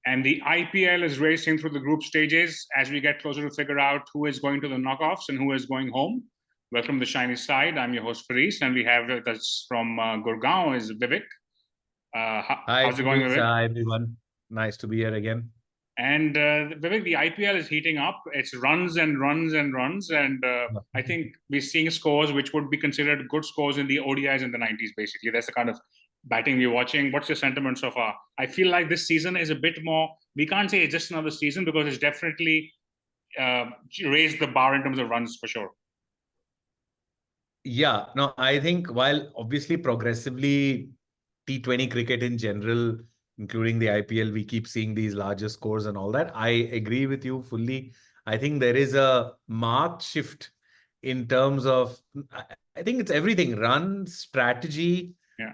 And the IPL is racing through the group stages as we get closer to figure out who is going to the knockoffs and who is going home. Welcome to the shiny side. I'm your host, Faris, and we have with us from Gurgaon is Vivek. Hi, how's it going, Vivek? Hi, everyone. Nice to be here again. And Vivek, the IPL is heating up. It's runs and runs and runs. And I think we're seeing scores which would be considered good scores in the ODIs in the 90s, basically. That's the kind of batting we're watching. What's your sentiment so far? I feel like this season is a bit more, we can't say it's just another season because it's definitely raised the bar in terms of runs for sure. Yeah, no, I think while obviously progressively T20 cricket in general, including the IPL, we keep seeing these larger scores and all that. I agree with you fully. I think there is a marked shift in terms of, I think it's everything, runs, strategy. Yeah.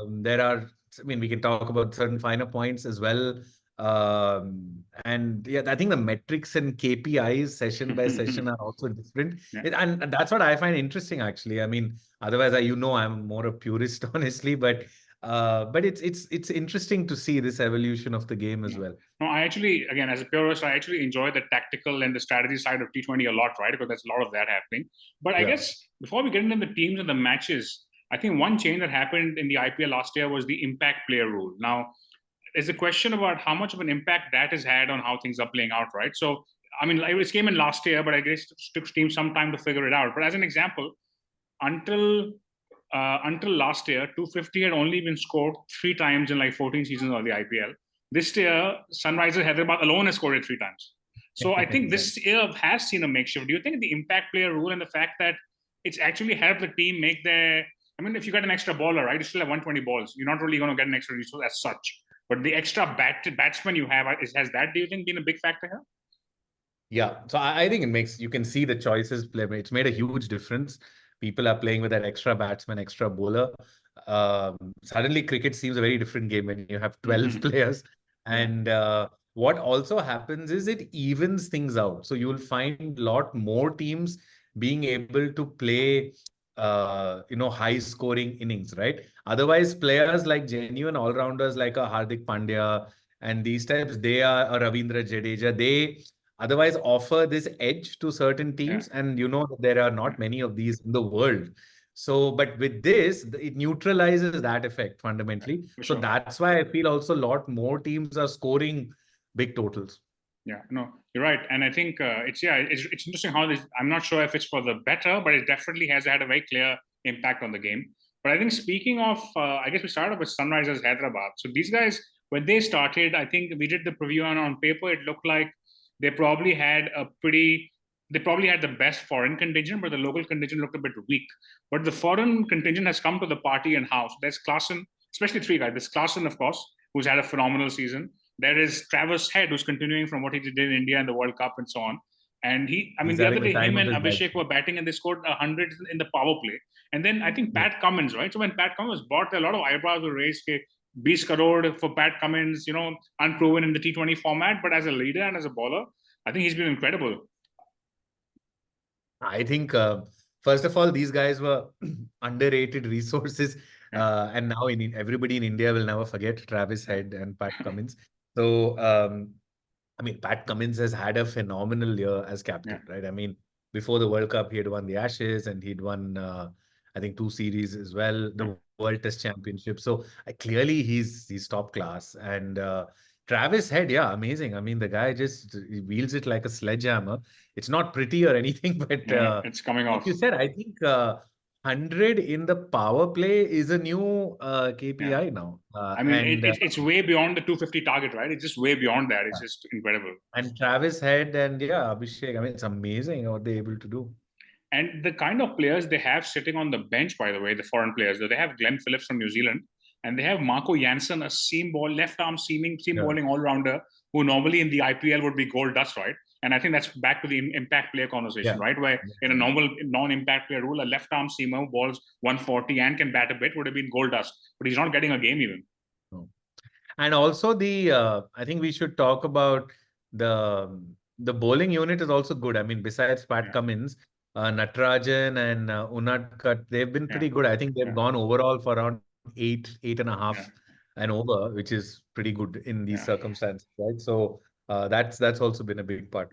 There are, I mean, we can talk about certain finer points as well. And yeah, I think the metrics and KPIs session by session are also different. Yeah. And that's what I find interesting, actually. I mean, otherwise, I'm more a purist, honestly, but it's interesting to see this evolution of the game as well. No, I actually, again, as a purist, I actually enjoy the tactical and the strategy side of T20 a lot, right? Because there's a lot of that happening. But I guess before we get into the teams and the matches, I think one change that happened in the IPL last year was the impact player rule. Now, there's a question about how much of an impact that has had on how things are playing out, right? So, I mean, it came in last year, but I guess it took teams some time to figure it out. But as an example, until last year, 250 had only been scored 3 times in like 14 seasons of the IPL. This year, Sunrisers Hyderabad alone has scored it 3 times. So I think this year has seen a makeshift. Do you think the impact player rule and the fact that it's actually helped the team make their, I mean, if you got an extra baller, right, you still have 120 balls. You're not really going to get an extra resource as such. But the extra batsman you have, has that, do you think, been a big factor here? Yeah, so I think it makes, you can see the choices play. It's made a huge difference. People are playing with that extra batsman, extra bowler. Suddenly, cricket seems a very different game when you have 12 players. And what also happens is it evens things out. So you will find a lot more teams being able to play, high scoring innings, right? Otherwise, players like genuine all-rounders like a Hardik Pandya and these types, they are a Ravindra Jadeja, they otherwise offer this edge to certain teams. And you know that there are not many of these in the world. So, but with this, it neutralizes that effect fundamentally. So that's why I feel also a lot more teams are scoring big totals. Yeah, no, you're right. And I think it's interesting how this, I'm not sure if it's for the better, but it definitely has had a very clear impact on the game. But I think speaking of, I guess we started with Sunrisers Hyderabad. So these guys, when they started, I think we did the preview on paper, it looked like they probably had the best foreign contingent, but the local contingent looked a bit weak. But the foreign contingent has come to the party in house. There's Klaasen, especially 3 guys. There's Klaasen, of course, who's had a phenomenal season. There is Travis Head, who's continuing from what he did in India in the World Cup and so on. And the other day, him and Abhishek were batting and they scored 100 in the power play. And then I think Pat Cummins, right? So when Pat Cummins was bought, a lot of eyebrows were raised. 20 crore for Pat Cummins, unproven in the T20 format, but as a leader and as a bowler, I think he's been incredible. I think, first of all, these guys were underrated resources. And now everybody in India will never forget Travis Head and Pat Cummins. So, I mean, Pat Cummins has had a phenomenal year as captain, right? I mean, before the World Cup, he had won the Ashes and he'd won, I think, 2 series as well, the World Test Championship. So clearly he's top class. And Travis Head, yeah, amazing. I mean, the guy just wields it like a sledgehammer. It's not pretty or anything, but it's coming off. Like you said, I think 100 in the power play is a new KPI now. I mean, it's way beyond the 250 target, right? It's just way beyond that. It's just incredible. And Travis Head and Abhishek, I mean, it's amazing what they're able to do. And the kind of players they have sitting on the bench, by the way, the foreign players, they have Glenn Phillips from New Zealand, and they have Marco Jansen, a seam left arm seam bowling all-rounder, who normally in the IPL would be gold dust, right? And I think that's back to the impact player conversation, right? Where in a normal non-impact player rule, a left arm seamer who balls 140 and can bat a bit would have been gold dust, but he's not getting a game even. And also I think we should talk about the bowling unit is also good. I mean, besides Pat Cummins, Natarajan and Unadkat, they've been pretty good. I think they've gone overall for around 8.5 an over, which is pretty good in these circumstances, right? So that's also been a big part.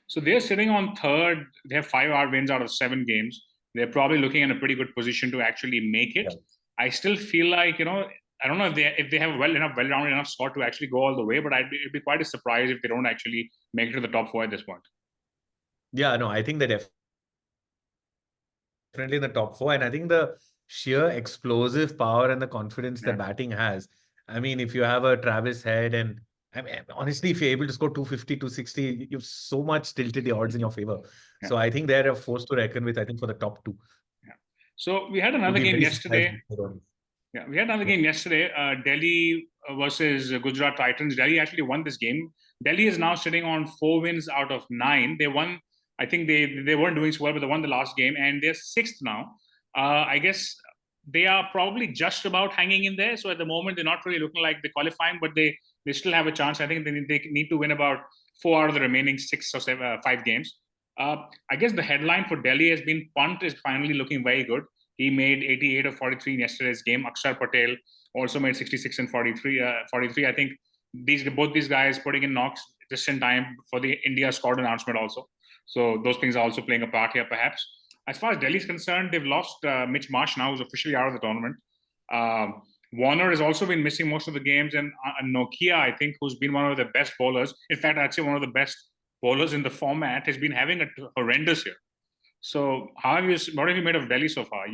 So they're sitting on third. They have 5 wins out of 7 games. They're probably looking in a pretty good position to actually make it. I still feel like, I don't know if they have well-rounded enough squad to actually go all the way, but it'd be quite a surprise if they don't actually make it to the top 4 at this point. Yeah, no, I think they're definitely in the top 4, and I think the sheer explosive power and the confidence the batting has. I mean, if you have a Travis Head, and I mean, honestly, if you're able to score 250, 260, you've so much tilted the odds in your favor. So I think they're a force to reckon with, I think, for the top 2. So we had another game yesterday. We had another game yesterday. Delhi versus Gujarat Titans. Delhi actually won this game. Delhi is now sitting on 4 wins out of 9. They won. I think they weren't doing so well, but they won the last game, and they're 6th now. I guess they are probably just about hanging in there. So at the moment, they're not really looking like they're qualifying, but they still have a chance. I think they need to win about 4 out of the remaining 6 or 5 games. I guess the headline for Delhi has been Punt is finally looking very good. He made 88 of 43 in yesterday's game. Akshar Patel also made 66 and 43. I think both these guys putting in knocks just in time for the India squad announcement also. So those things are also playing a part here, perhaps. As far as Delhi is concerned, they've lost Mitch Marsh now, who's officially out of the tournament. Warner has also been missing most of the games, and Nokia, I think, who's been one of the best bowlers. In fact, I'd say one of the best bowlers in the format, has been having a horrendous year. So what have you made of Delhi so far?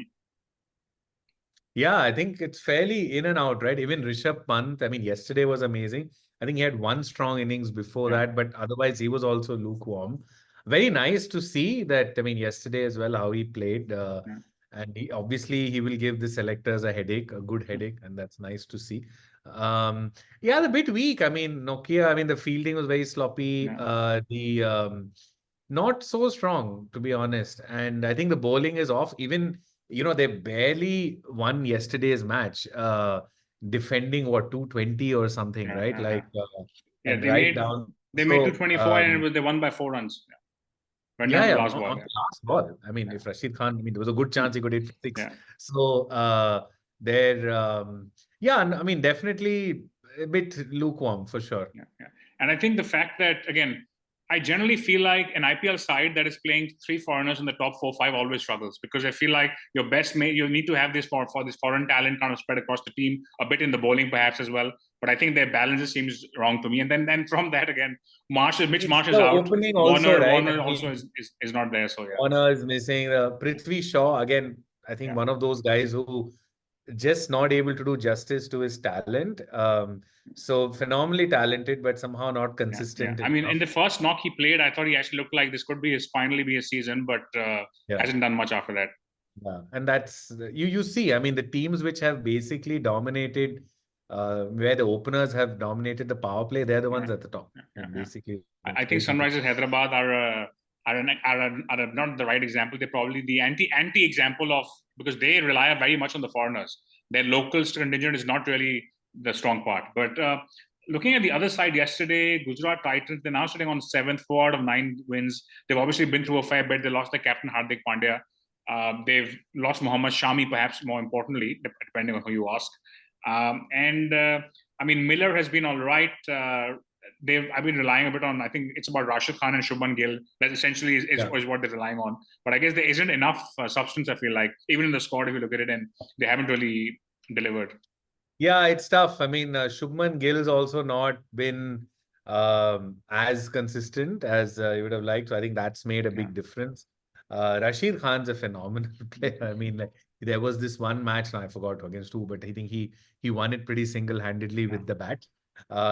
Yeah, I think it's fairly in and out, right? Even Rishabh Pant, I mean, yesterday was amazing. I think he had one strong innings before that, but otherwise he was also lukewarm. Very nice to see that, I mean, yesterday as well, how he played. And obviously he will give the selectors a headache, a good headache, and that's nice to see. Yeah, a bit weak. I mean, Nokia, I mean, the fielding was very sloppy. Not so strong, to be honest. And I think the bowling is off. Even, they barely won yesterday's match, defending what, 220 or something, right? They made 224 and they won by 4 runs. On the last ball. I mean, if Rashid Khan, I mean, there was a good chance he could hit 6. So I mean, definitely a bit lukewarm for sure. And I think the fact that, again, I generally feel like an IPL side that is playing 3 foreigners in the top 4, 5 always struggles, because I feel like you need to have this for this foreign talent kind of spread across the team, a bit in the bowling perhaps as well. But I think their balance seems wrong to me. And then from that again, Mitch Marsh is out. Warner also is not there. So Warner is missing. Prithvi Shaw again. I think one of those guys who just not able to do justice to his talent. So phenomenally talented, but somehow not consistent. I mean, in the first knock he played, I thought he actually looked like this could be finally be a season, but hasn't done much after that. Yeah, and that's you see. I mean, the teams which have basically dominated, where the openers have dominated the power play, they're the ones at the top. Basically, I think Sunrisers Hyderabad are not the right example. They're probably the anti example of, because they rely very much on the foreigners. Their local contingent is not really the strong part. But looking at the other side yesterday, Gujarat Titans, they're now sitting on 7th, 4 out of 9 wins. They've obviously been through a fair bit. They lost their captain Hardik Pandya. They've lost Mohammad Shami, perhaps more importantly, depending on who you ask. I mean, Miller has been all right. I've been relying a bit on, I think it's about Rashid Khan and Shubman Gill. That essentially is what they're relying on. But I guess there isn't enough substance, I feel like, even in the squad, if you look at it, and they haven't really delivered. Yeah, it's tough. I mean, Shubman Gill's also not been as consistent as you would have liked. So I think that's made a big difference. Rashid Khan's a phenomenal player. I mean, like, there was this one match, now I forgot against who, but I think he won it pretty single-handedly with the bat.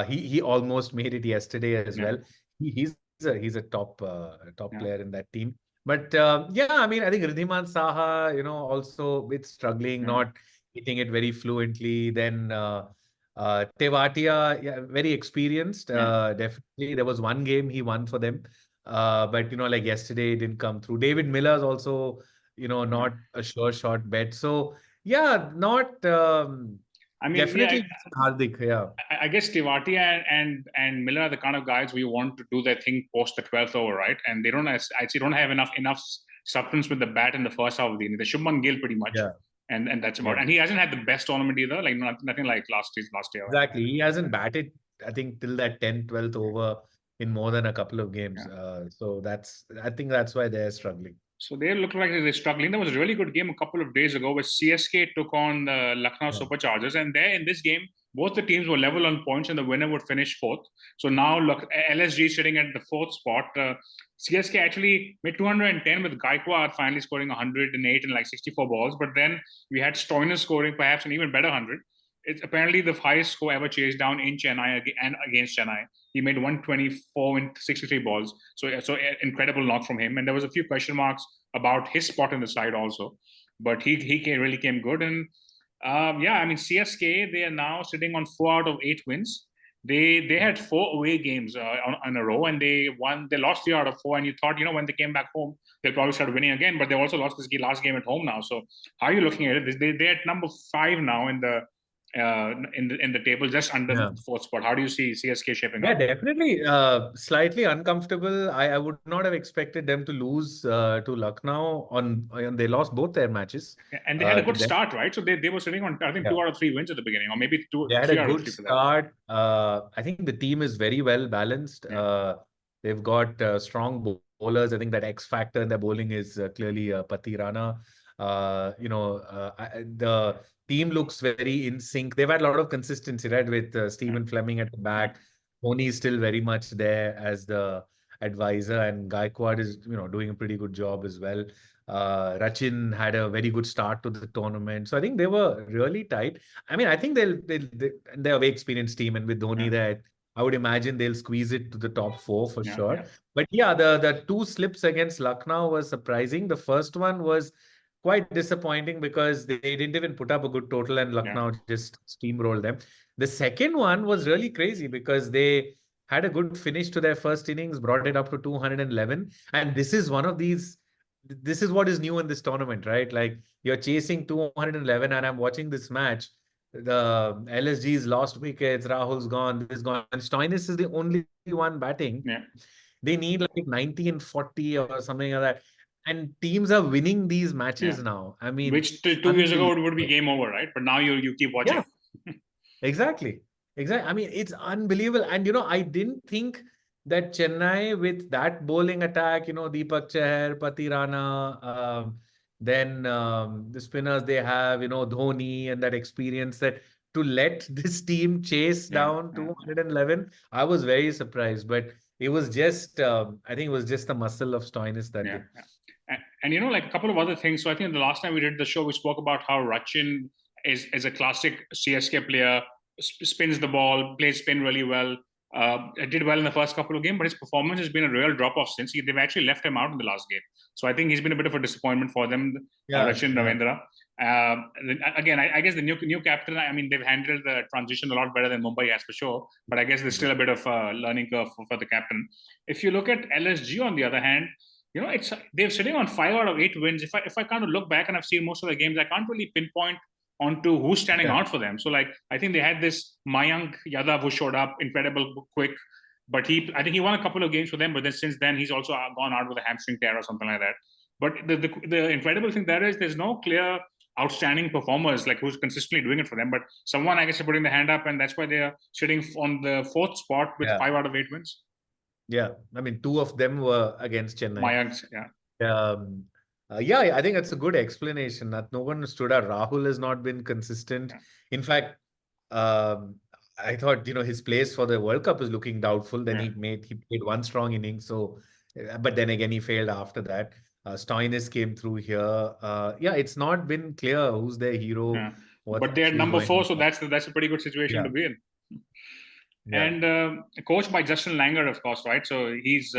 He almost made it yesterday as well. He's a top player in that team. But I mean, I think Ridhiman Saha, also with struggling, not hitting it very fluently. Then Tewatia, very experienced. Definitely, there was one game he won for them. But like yesterday, it didn't come through. David Miller's also, not a sure shot bet. So not. I mean, definitely Hardik. I guess Tewatia and Miller are the kind of guys we want to do their thing post the 12th over, right? And they don't have enough substance with the bat in the first half of the inning. The Shubman Gill pretty much. and that's about. Yeah. And he hasn't had the best tournament either. Like nothing like last year. Exactly. He hasn't batted, I think, till that 10th, 12th over in more than a couple of games. Yeah. So I think that's why they're struggling. So they look like they're struggling. There was a really good game a couple of days ago where CSK took on the Lucknow Yeah. Superchargers, and there in this game, both the teams were level on points, and the winner would finish fourth. So now look, LSG is sitting at the fourth spot. CSK actually made 210 with Gaikwad finally scoring 108 in like 64 balls, but then we had Stoinis scoring perhaps an even better 100. It's apparently the highest score ever chased down in Chennai and against Chennai. He made 124 in 63 balls. So incredible knock from him. And there was a few question marks about his spot in the side also. But he really came good. And yeah, I mean, CSK, they are now sitting on 4 out of 8 wins. They had 4 away games on a row, and they lost 3 out of 4. And you thought, when they came back home, they'll probably start winning again. But they also lost this last game at home now. So how are you looking at it? They're at number 5 now in the table, just under the 4th spot. How do you see CSK shaping up? Yeah, definitely slightly uncomfortable. I would not have expected them to lose to Lucknow they lost both their matches. And they had a good start, right? So they were sitting on, I think, 2 out of 3 wins at the beginning, or maybe They had 3 a out of good 3 for start. I think the team is very well balanced. They've got strong bowlers. I think that X factor in their bowling is clearly Pati Rana. The team looks very in sync. They've had a lot of consistency, right? With Stephen Fleming at the back. Dhoni is still very much there as the advisor, and Gaikwad is, doing a pretty good job as well. Rachin had a very good start to the tournament. So I think they were really tight. I mean, I think they're a very experienced team, and with Dhoni there, I would imagine they'll squeeze it to the top 4 for sure. Yeah. But yeah, the 2 slips against Lucknow was surprising. The first one was quite disappointing because they didn't even put up a good total, and Lucknow just steamrolled them. The second one was really crazy because they had a good finish to their first innings, brought it up to 211. And this is what is new in this tournament, right? Like, you're chasing 211, and I'm watching this match. The LSG's lost wickets, Rahul's gone, this is gone, and Stoinis is the only one batting. They need like 90 and 40 or something like that. And teams are winning these matches now. I mean, which 2 years ago would be game over, right? But now you keep watching. Yeah, exactly. I mean, it's unbelievable. And, I didn't think that Chennai, with that bowling attack, Deepak Chahar, Pati Rana, then the spinners they have, Dhoni, and that experience, that to let this team chase down 211, I was very surprised. But it was just, I think it was just the muscle of Stoinis that day. And like a couple of other things. So I think the last time we did the show, we spoke about how Rachin is a classic CSK player, spins the ball, plays spin really well. Did well in the first couple of games, but his performance has been a real drop-off since. They've actually left him out in the last game. So I think he's been a bit of a disappointment for them, Rachin Ravindra. Again, I guess the new captain, I mean, they've handled the transition a lot better than Mumbai has for sure. But I guess there's still a bit of a learning curve for the captain. If you look at LSG, on the other hand, they're sitting on 5 out of 8 wins. If I kind of look back, and I've seen most of the games, I can't really pinpoint onto who's standing out for them. So like, I think they had this Mayank Yadav who showed up incredible quick, but I think he won a couple of games for them, but then since then he's also gone out with a hamstring tear or something like that. But the incredible thing there is there's no clear outstanding performers like who's consistently doing it for them, but someone, I guess, is putting the hand up, and that's why they're sitting on the 4th spot with 5 out of 8 wins. Yeah, I mean, 2 of them were against Chennai. Mayank, I think that's a good explanation. That no one stood out. Rahul has not been consistent. In fact, I thought, his place for the World Cup is looking doubtful. Then he played one strong inning. So, but then again, he failed after that. Stoinis came through here. It's not been clear who's their hero. But they're number 4, so that's a pretty good situation to be in. And coached by Justin Langer, of course, right? So he's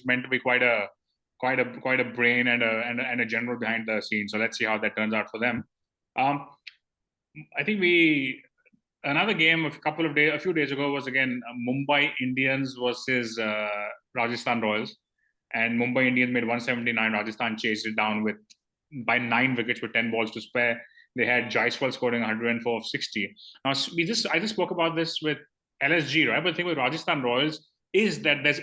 meant to be quite a brain and a general behind the scenes. So let's see how that turns out for them. I think another game a few days ago was again Mumbai Indians versus Rajasthan Royals, and Mumbai Indians made 179. Rajasthan chased it down by 9 wickets with 10 balls to spare. They had Jaiswal scoring 104 of 60. Now I just spoke about this with LSG, right? But the thing with Rajasthan Royals is that there's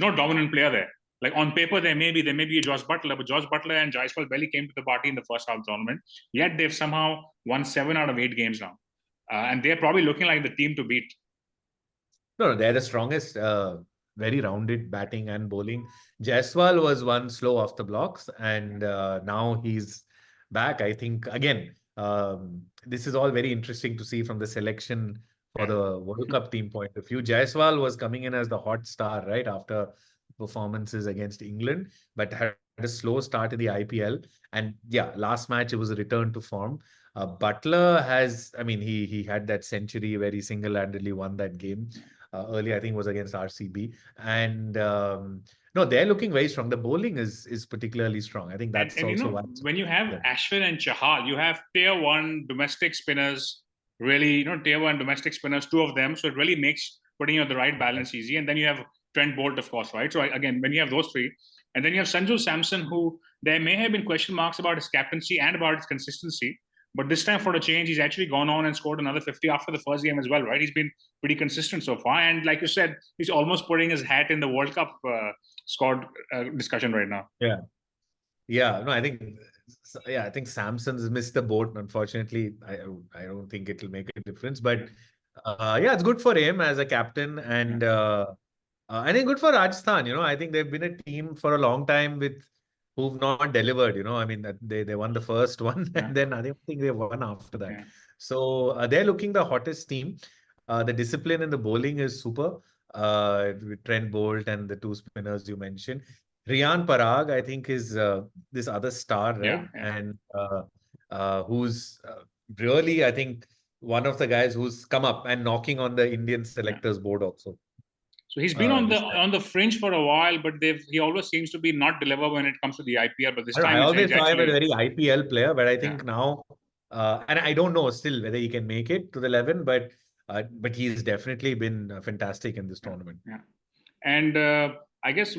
no dominant player there. Like on paper, there may be a Josh Butler, but Josh Butler and Jaiswal barely came to the party in the first half of the tournament. Yet they've somehow won 7 out of 8 games now, and they're probably looking like the team to beat. No, they're the strongest, very rounded batting and bowling. Jaiswal was one slow off the blocks, and now he's back. I think, again, this is all very interesting to see from the selection for Yeah, the World Cup team point of view. Jaiswal was coming in as the hot star, right, after performances against England, but had a slow start in the IPL. And yeah, last match, it was a return to form. Butler has, I mean, he had that century where he single-handedly won that game. Earlier, I think, was against RCB. And no, they're looking very strong. The bowling is particularly strong. I think that's and also why. when you have Ashwin and Chahal, you have tier 1 domestic spinners. Really, tier 1 domestic spinners, 2 of them. So it really makes putting the right balance easy. And then you have Trent Bolt, of course, right? So again, when you have those 3, and then you have Sanju Samson, who there may have been question marks about his captaincy and about his consistency. But this time, for the change, he's actually gone on and scored another 50 after the first game as well, right? He's been pretty consistent so far. And like you said, he's almost putting his hat in the World Cup squad discussion right now. Yeah. Yeah. No, I think Samson's missed the boat. Unfortunately, I don't think it'll make a difference. But yeah, it's good for him as a captain. And I think good for Rajasthan. I think they've been a team for a long time who've not delivered. I mean, that they won the first one, and then I don't think they won after that. Yeah. So they're looking the hottest team. The discipline in the bowling is super. With Trent Bolt and the 2 spinners you mentioned. Riyan Parag, I think, is this other star, right? Yeah. And who's really, I think, one of the guys who's come up and knocking on the Indian selectors board also. So he's been on this time. the fringe for a while, but he always seems to be not deliver when it comes to the IPL. But this time, I always saw him actually a very IPL player, but I think now, and I don't know still whether he can make it to the 11, but he's definitely been fantastic in this tournament. Yeah, and I guess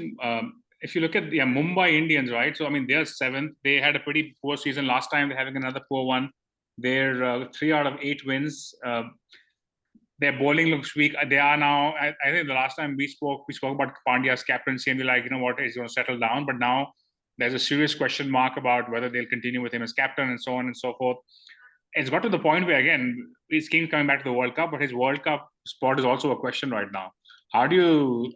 if you look at the Mumbai Indians, right? So I mean, they're 7th. They had a pretty poor season last time. They're having another poor one. They're 3 out of 8 wins. Their bowling looks weak. They are now. I think the last time we spoke about Pandya's captaincy, and we're like, what, he's going to settle down. But now there's a serious question mark about whether they'll continue with him as captain and so on and so forth. It's got to the point where, again, he's keen coming back to the World Cup, but his World Cup spot is also a question right now. How do you?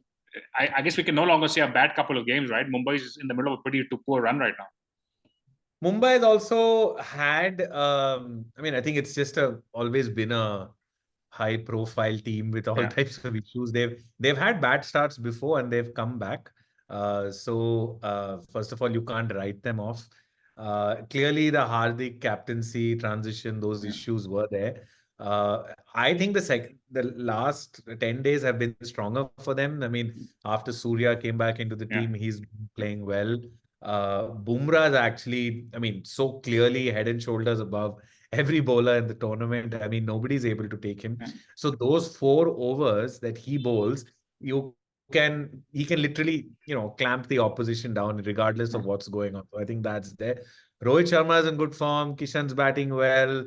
I guess we can no longer say a bad couple of games, right? Mumbai is in the middle of a pretty poor run right now. Mumbai has also had. I mean, I think it's just always been a high-profile team with all types of issues. They've had bad starts before and they've come back. So first of all, you can't write them off. Clearly, the Hardik captaincy transition, those issues were there. I think the last 10 days have been stronger for them. I mean, after Surya came back into the team, he's playing well. Bumrah is actually, I mean, so clearly head and shoulders above every bowler in the tournament. I mean, nobody's able to take him. So those 4 overs that he bowls, he can literally, clamp the opposition down regardless of what's going on. So I think that's there. Rohit Sharma is in good form. Kishan's batting well.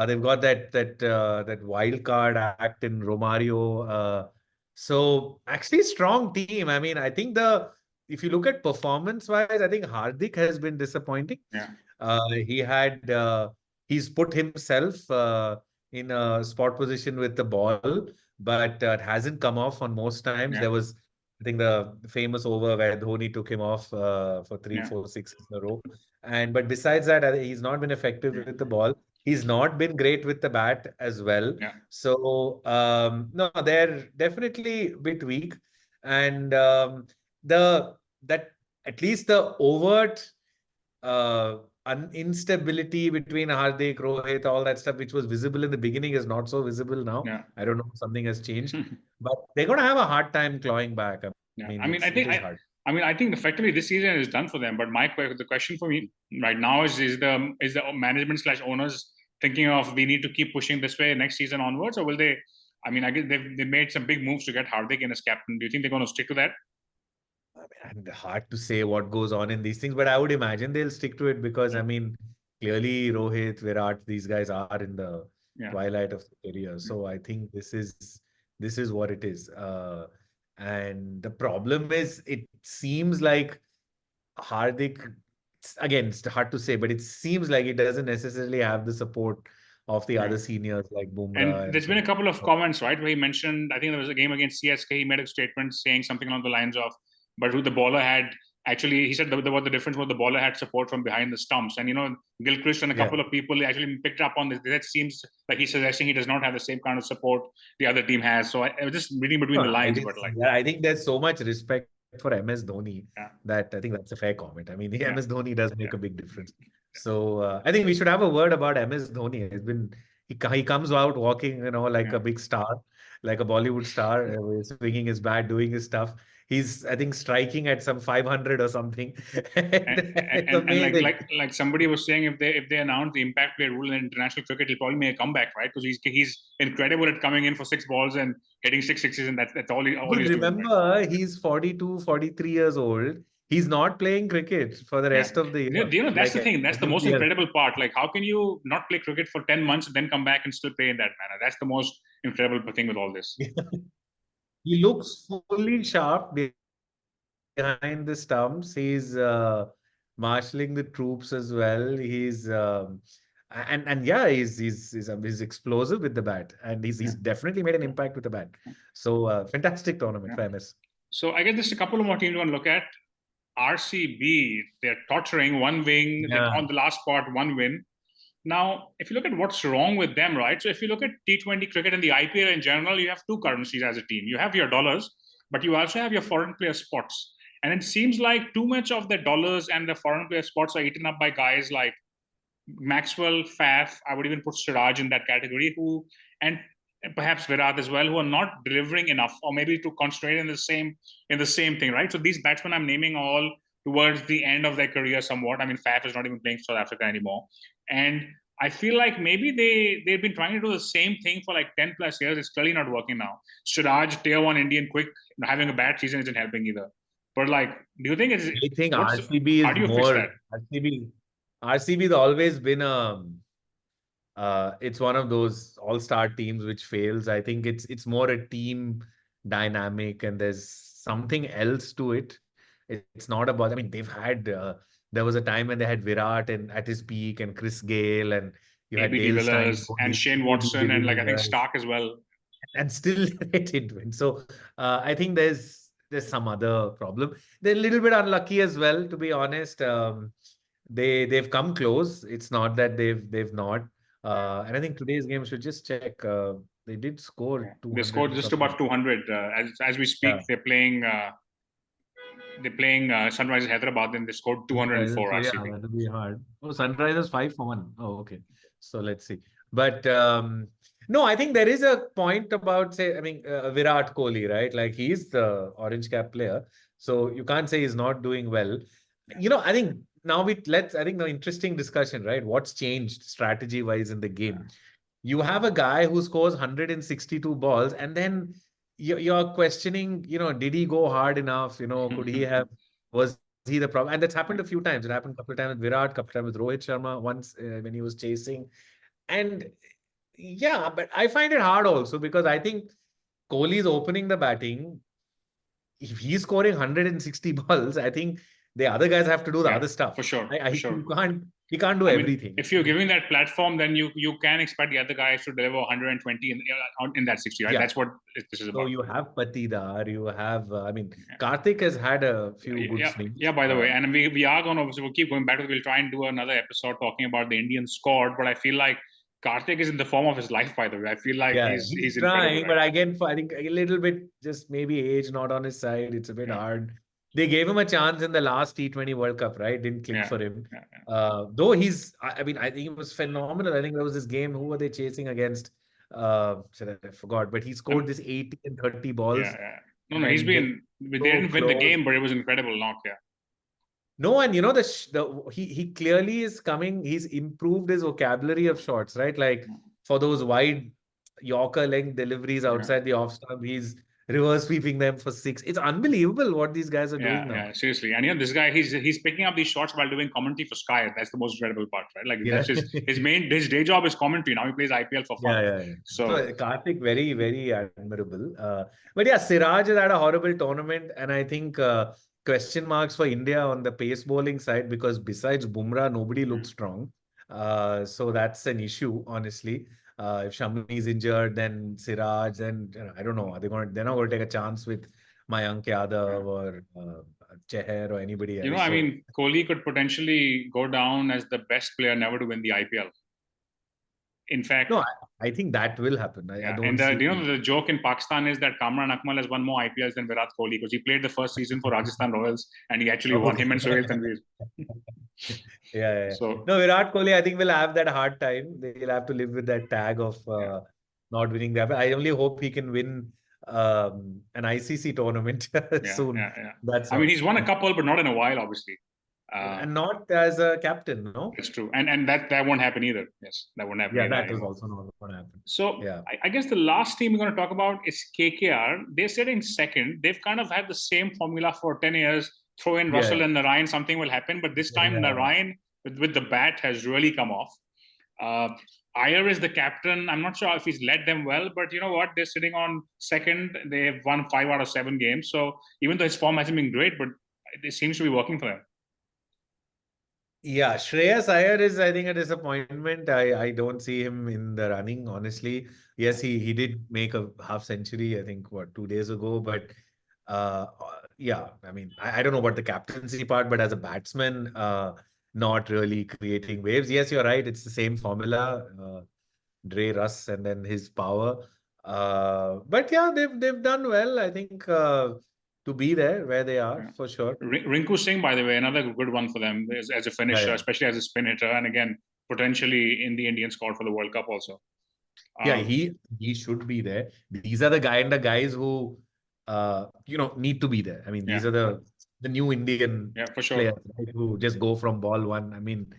They've got that wild card act in Romario. So actually strong team. I mean, I think if you look at performance-wise, I think Hardik has been disappointing. He's put himself in a spot position with the ball, but it hasn't come off on most times. There was, I think, the famous over where Dhoni took him off for 3, 4, 6 in a row. But besides that, he's not been effective with the ball. He's not been great with the bat as well. So no, they're definitely a bit weak. And that at least the overt instability between Hardik, Rohit, all that stuff, which was visible in the beginning, is not so visible now. I don't know if something has changed, but they're going to have a hard time clawing back. I mean, I think effectively this season is done for them. But the question for me right now is the management / owners thinking of, we need to keep pushing this way next season onwards, or will they? I mean, I guess they made some big moves to get Hardik in as captain. Do you think they're going to stick to that? I mean, hard to say what goes on in these things, but I would imagine they'll stick to it because, I mean, clearly Rohit, Virat, these guys are in the twilight of the career. So I think this is what it is. And the problem is, it seems like Hardik, again, it's hard to say, but it seems like he doesn't necessarily have the support of the Yeah. other seniors like Bumrah And and there's been so a couple of on. comments, right, where he mentioned, I think there was a game against CSK, he made a statement saying something along the lines of, but who the bowler had actually, he said what the difference was, the bowler had support from behind the stumps. And, Gilchrist and a Yeah. couple of people actually picked up on this. That seems like he's suggesting he does not have the same kind of support the other team has. So I was just reading between No, the I lines, didn't but see like, that. I think there's so much respect for MS Dhoni yeah, that I think that's a fair comment. I mean, the yeah, MS Dhoni does yeah. make a big difference. So I think we should have a word about MS Dhoni. He comes out walking, like Yeah. a big star, like a Bollywood star, swinging his bat, doing his stuff. He's, I think, striking at some 500 or something. and, It's and amazing. like somebody was saying, if they announce the impact player rule in international cricket, he'll probably make a comeback, right? Because he's incredible at coming in for 6 balls and hitting six sixes, and that's all But he's doing, right? remember, he's 42, 43 years old. He's not playing cricket for the Yeah, rest of the year, that's like the thing. That's the most everybody else. incredible part. Like, how can you not play cricket for 10 months and then come back and still play in that manner? That's the most incredible thing with all this. He looks fully sharp behind the stumps. He's marshalling the troops as well. And yeah, he's explosive with the bat, and Yeah, he's definitely made an impact with the bat. So fantastic tournament yeah. for MS. So I guess just a couple of more teams you want to look at. RCB, they're tottering one wing. They're Yeah, on the last spot, one win. Now, if you look at what's wrong with them, right? So if you look at T20 cricket and the IPL in general, you have two currencies as a team. You have your dollars, but you also have your foreign player spots. And it seems like too much of the dollars and the foreign player spots are eaten up by guys like Maxwell, Faf. I would even put Siraj in that category, and perhaps Virat as well, who are not delivering enough, or maybe to concentrate in the same thing, right? So these batsmen I'm naming all towards the end of their career somewhat. I mean, Faf is not even playing for South Africa anymore, and I feel like maybe they've been trying to do the same thing for like 10 plus years. It's clearly not working now. Siraj, tier one Indian, quick, having a bad season isn't helping either. But like, do you think it's I think what's RCB how is do you fix that? more RCB has always been it's one of those all-star teams which fails. I think it's more a team dynamic, and there's something else to it. It's not about. I mean, there was a time when they had Virat and at his peak, and Chris Gale, and you had AB de Dale Steyn, Villiers and Shane AB de Watson and like I think Villiers, Stark as well. and still they didn't win. So I think there's some other problem. They're a little bit unlucky as well, to be honest. They've come close. It's not that they've not. And I think today's game should just check. They did score Yeah. They 200 scored or just something. above 200 as we speak. Yeah. They're playing Sunrisers Hyderabad, and they scored Sunrisers, 204 so yeah, RCB. that'll be hard. Oh, Sunrisers 5-1. Oh, okay. So let's see. But no, I think there is a point about, say, I mean, Virat Kohli, right? Like, he's the orange cap player. So you can't say he's not doing well. Yeah. I think now I think the interesting discussion, right? What's changed strategy wise in the game? You have a guy who scores 162 balls, and then you're questioning, did he go hard enough? Could he have, was he the problem? And that's happened a few times. It happened a couple of times with Virat, a couple of times with Rohit Sharma once when he was chasing. And yeah, but I find it hard also because I think Kohli is opening the batting. If he's scoring 160 balls, I think the other guys have to do the Yeah, other stuff. for sure, for sure. He can't do I mean, everything. if you're giving that platform, then you can expect the other guys to deliver 120 in that 60, right? Yeah. That's what this is So about. you have Patidar, you have, I mean, Yeah. Karthik has had a few good Yeah, swings. yeah. By the way, and we are going to, we'll keep going back to, we'll try and do another episode talking about the Indian squad. But I feel like Karthik is in the form of his life. By the way, I feel like Yeah, he's he's incredible trying, right but now. again, I think a little bit just maybe age not on his side. It's a bit Yeah, hard. They gave him a chance in the last T20 World Cup, right? Didn't click yeah, for him. yeah, yeah. Though I mean, I think it was phenomenal. I think there was this game. Who were they chasing against? I forgot, but he scored this 80 and 30 Yeah, balls, yeah. No, he's and they been. They so didn't win the close. game, but it was incredible knock. Yeah, No, and he clearly is coming. He's improved his vocabulary of shots, right? Like for those wide Yorker length deliveries yeah, outside the off stump, he's reverse sweeping them for 6. It's unbelievable what these guys are doing now. Yeah, seriously. And this guy, he's picking up these shots while doing commentary for Sky. That's the most incredible part, right? Like Yeah. that's his day job is commentary. Now he plays IPL for fun. Yeah. So So Karthik, very, very admirable. But yeah, Siraj has had a horrible tournament, and I think question marks for India on the pace bowling side, because besides Bumrah, nobody looks strong. So that's an issue, honestly. If Shami is injured, then Siraj, then I don't know. They're not going to take a chance with Mayank Yadav or Cheher or anybody else. I mean, Kohli could potentially go down as the best player never to win the IPL. In fact, no, I think that will happen. I don't and see. the joke in Pakistan is that Kamran Akmal has won more IPLs than Virat Kohli, because he played the first season for Rajasthan Royals and he actually won, him and Sohail Tanvir. Yeah. So no, Virat Kohli, I think, will have that hard time. They'll have to live with that tag of not winning that. But I only hope he can win an ICC tournament soon. That's I mean, he's won a couple, but not in a while, obviously. And not as a captain, no? That's true. And that won't happen either. Yes, that won't happen. Yeah, that is also not going to happen. So I guess the last team we're going to talk about is KKR. They're sitting second. They've kind of had the same formula for 10 years. Throw in Russell and Narayan, something will happen. But this time, Narayan with the bat has really come off. Iyer is the captain. I'm not sure if he's led them well, but you know what? They're sitting on second. They've won 5 out of 7 games. So even though his form hasn't been great, but it seems to be working for them. Yeah, Shreyas Iyer is, I think, a disappointment. I don't see him in the running, honestly. Yes, he did make a half century, I think, 2 days ago. But yeah, I mean, I don't know about the captaincy part, but as a batsman, not really creating waves. Yes, you're right. It's the same formula, Dre, Russ, and then his power. But yeah, they've done well. I think to be there where they are, for sure. Rinku Singh, by the way, another good one for them as a finisher, especially as a spin hitter, and again, potentially in the Indian squad for the World Cup also. Yeah, he should be there. These are the guys who need to be there. I mean, these are the new Indian players, right, who just go from ball one. I mean,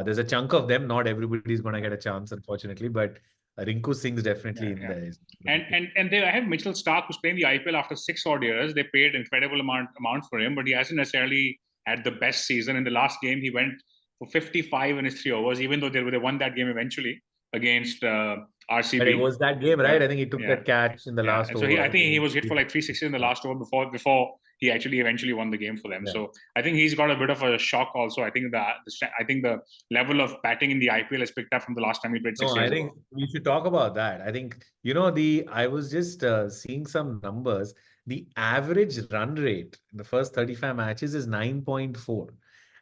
there's a chunk of them. Not everybody's going to get a chance, unfortunately, but Rinku Singh's definitely in there. And they have Mitchell Starc, who's playing the IPL after 6 odd years. They paid incredible amount for him, but he hasn't necessarily had the best season. In the last game, he went for 55 in his 3 overs, even though they won that game eventually against RCB. But it was that game, right? I think he took that catch in the last over. So I think he was hit for like 360 in the last over before he actually eventually won the game for them. So I think he's got a bit of a shock also. I think the level of batting in the IPL has picked up from the last time he played 6 years I think we should talk about that. I think, I was just seeing some numbers. The average run rate in the first 35 matches is 9.4.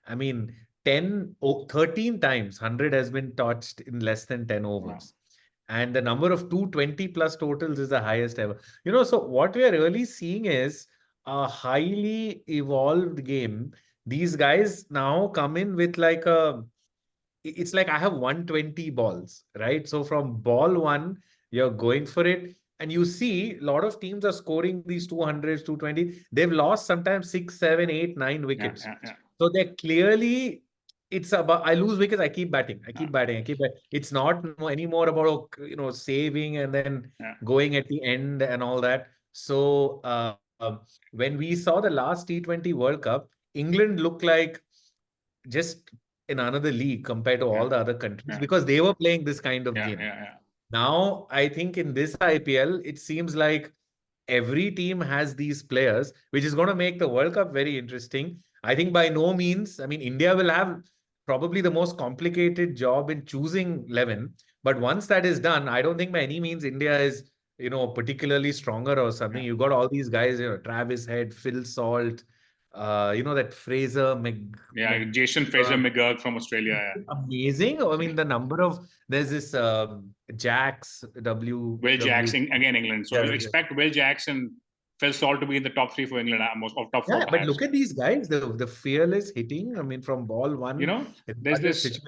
I mean, 13 times 100 has been touched in less than 10 overs. Wow. And the number of 220 plus totals is the highest ever. So what we are really seeing is a highly evolved game. These guys now come in with it's like I have 120 balls, right? So from ball one, you're going for it. And you see a lot of teams are scoring these 200s, 220. They've lost sometimes 6, 7, 8, 9 wickets. So they're clearly... It's about, I lose wickets, I keep batting. It's not anymore about, saving and then going at the end and all that. So when we saw the last T20 World Cup, England looked like just in another league compared to all the other countries because they were playing this kind of game. Now, I think in this IPL, it seems like every team has these players, which is going to make the World Cup very interesting. I think by no means, I mean, India will have probably the most complicated job in choosing 11. But once that is done, I don't think by any means India is, particularly stronger or something. You've got all these guys, Travis Head, Phil Salt, that Fraser Jason Fraser McGurk from Australia. Amazing. I mean, the number of... There's this Jacks, Will Jackson, again, England. So you expect Will Jackson, Phil Salt to be in the top 3 for England, most of top 4. But look at these guys, the fearless hitting. I mean, from ball one. There's this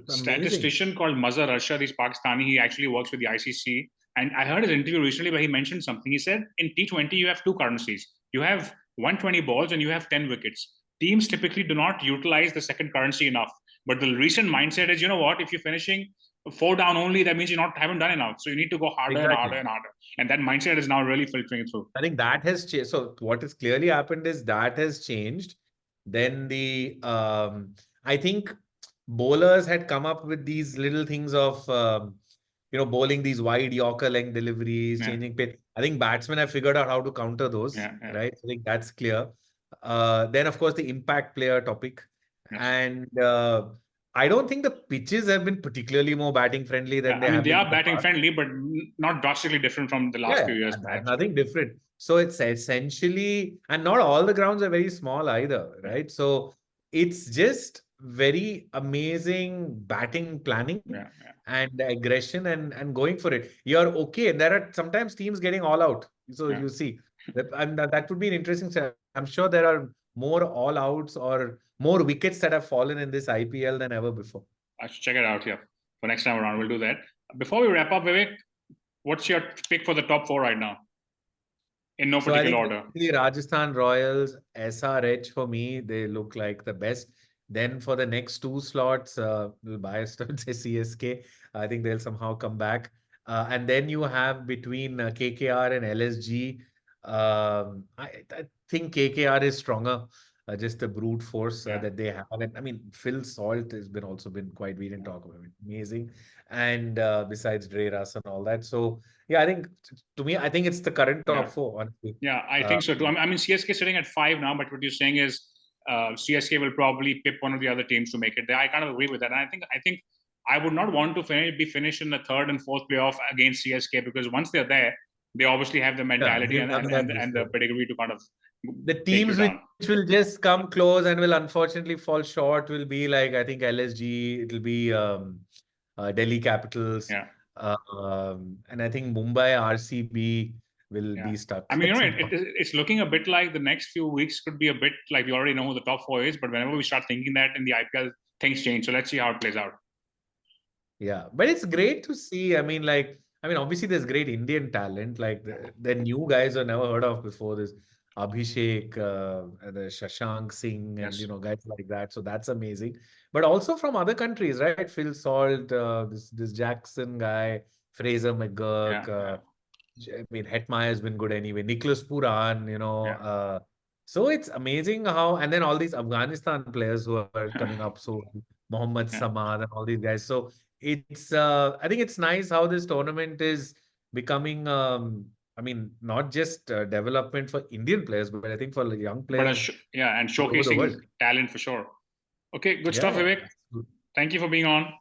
statistician called Mazhar Arshad. He's Pakistani. He actually works with the ICC. And I heard his interview recently where he mentioned something. He said, in T20, you have 2 currencies. You have 120 balls and you have 10 wickets. Teams typically do not utilize the second currency enough. But the recent mindset is, if you're finishing 4 down only, that means you haven't done enough. So you need to go harder and harder Exactly. and harder. And that mindset is now really filtering through. I think that has changed. So what has clearly happened is that has changed. Then I think bowlers had come up with these little things of, bowling these wide Yorker length deliveries, Yeah, changing pitch. I think batsmen have figured out how to counter those, yeah, yeah. right? I think that's clear. Then, of course, the impact player topic. Yes. And I don't think the pitches have been particularly more batting friendly Yeah, than they I mean, have they been in are the batting past. friendly, but not drastically different from the last Yeah, few years, and perhaps. nothing different. So it's essentially, and not all the grounds are very small either, Yeah, right? So it's just very amazing batting planning yeah, yeah, and aggression and going for it. You're okay. And there are sometimes teams getting all out. So yeah. you see, and that would be an interesting. I'm sure there are more all outs or more wickets that have fallen in this IPL than ever before. I should check it out here for next time around. We'll do that. Before we wrap up, Vivek, what's your pick for the top 4 right now? In no So I particular think order. the Rajasthan Royals, SRH for me, they look like the best. Then for the next 2 slots, we'll bias to say CSK. I think they'll somehow come back. And then you have between KKR and LSG. I think KKR is stronger. Just the brute force Yeah, that they have. And I mean, Phil Salt has been also been quite, we didn't talk about it, amazing. And besides Dre Russ and all that. So yeah, I think to me, I think it's the current yeah. top 4, honestly. Yeah, I Uh, think so too. I mean, CSK is sitting at 5 now, but what you're saying is CSK will probably pip one of the other teams to make it there. I kind of agree with that. And I think I would not want to be finished in the third and fourth playoff against CSK, because once they're there, they obviously have the yeah, mentality they've and done and, that and, and the before. pedigree to kind of The take you teams which down. will just come close and will unfortunately fall short will be like, I think LSG, it'll be Delhi Capitals, Yeah. and I think Mumbai RCB will Yeah. be stuck I mean, at some point. it's looking a bit like the next few weeks could be a bit like we already know who the top 4 is, but whenever we start thinking that in the IPL, things change. So let's see how it plays out. Yeah, but it's great to see. Obviously, there's great Indian talent, like the new guys I've never heard of before. This Abhishek, and the Shashank Singh, and Yes. guys like that. So that's amazing. But also from other countries, right? Phil Salt, this Jackson guy, Fraser Yeah. McGurk. Yeah. I mean, Hetmeyer has been good anyway. Nicholas Puran, Yeah. so it's amazing how, and then all these Afghanistan players who are coming up. So Mohammad Yeah. Samad and all these guys. So I think it's nice how this tournament is becoming, not just development for Indian players, but I think for like young But players yeah, and all over the showcasing world. talent for sure. Okay, good Yeah, stuff, yeah, Vivek. absolutely. Thank you for being on,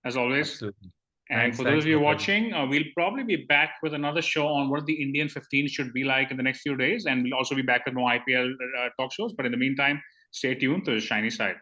as always. Absolutely. And for those Thanks of for you the pleasure. watching, we'll probably be back with another show on what the Indian 15 should be like in the next few days. And we'll also be back with more IPL talk shows. But in the meantime, stay tuned to the shiny side.